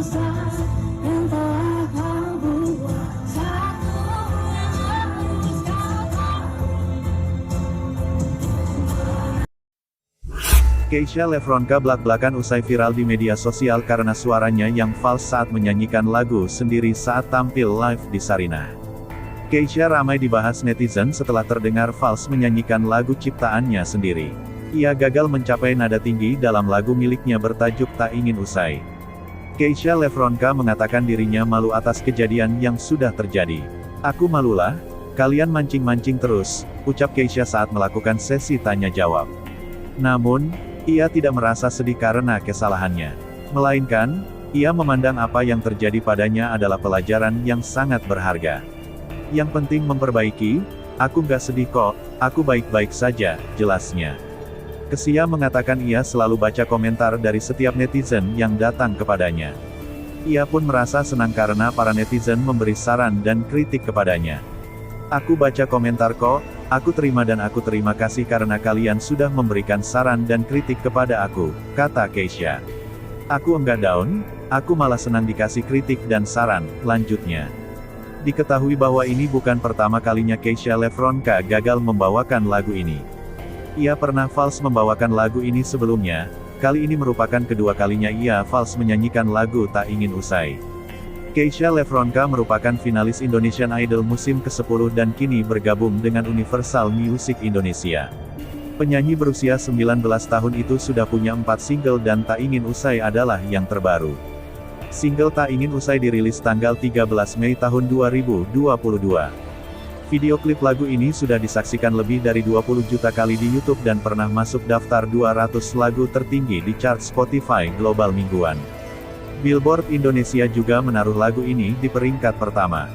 Keisha Lefronka blak-blakan usai viral di media sosial karena suaranya yang fals saat menyanyikan lagu sendiri saat tampil live di Sarinah. Keisha ramai dibahas netizen setelah terdengar fals menyanyikan lagu ciptaannya sendiri. Ia gagal mencapai nada tinggi dalam lagu miliknya bertajuk Tak Ingin Usai. Keisha Lefronka mengatakan dirinya malu atas kejadian yang sudah terjadi. "Aku malulah, kalian mancing-mancing terus," ucap Keisha saat melakukan sesi tanya-jawab. Namun, ia tidak merasa sedih karena kesalahannya. Melainkan, ia memandang apa yang terjadi padanya adalah pelajaran yang sangat berharga. "Yang penting memperbaiki, aku nggak sedih kok, aku baik-baik saja," jelasnya. Kesia mengatakan ia selalu baca komentar dari setiap netizen yang datang kepadanya. Ia pun merasa senang karena para netizen memberi saran dan kritik kepadanya. "Aku baca komentar kok, aku terima dan aku terima kasih karena kalian sudah memberikan saran dan kritik kepada aku," kata Keisha. "Aku enggak down, aku malah senang dikasih kritik dan saran," lanjutnya. Diketahui bahwa ini bukan pertama kalinya Keisha Lefronka gagal membawakan lagu ini. Ia pernah fals membawakan lagu ini sebelumnya, kali ini merupakan kedua kalinya ia fals menyanyikan lagu Tak Ingin Usai. Keisha Lefronka merupakan finalis Indonesian Idol musim ke-10 dan kini bergabung dengan Universal Music Indonesia. Penyanyi berusia 19 tahun itu sudah punya 4 single dan Tak Ingin Usai adalah yang terbaru. Single Tak Ingin Usai dirilis tanggal 13 Mei tahun 2022. Video klip lagu ini sudah disaksikan lebih dari 20 juta kali di YouTube dan pernah masuk daftar 200 lagu tertinggi di chart Spotify Global mingguan. Billboard Indonesia juga menaruh lagu ini di peringkat pertama.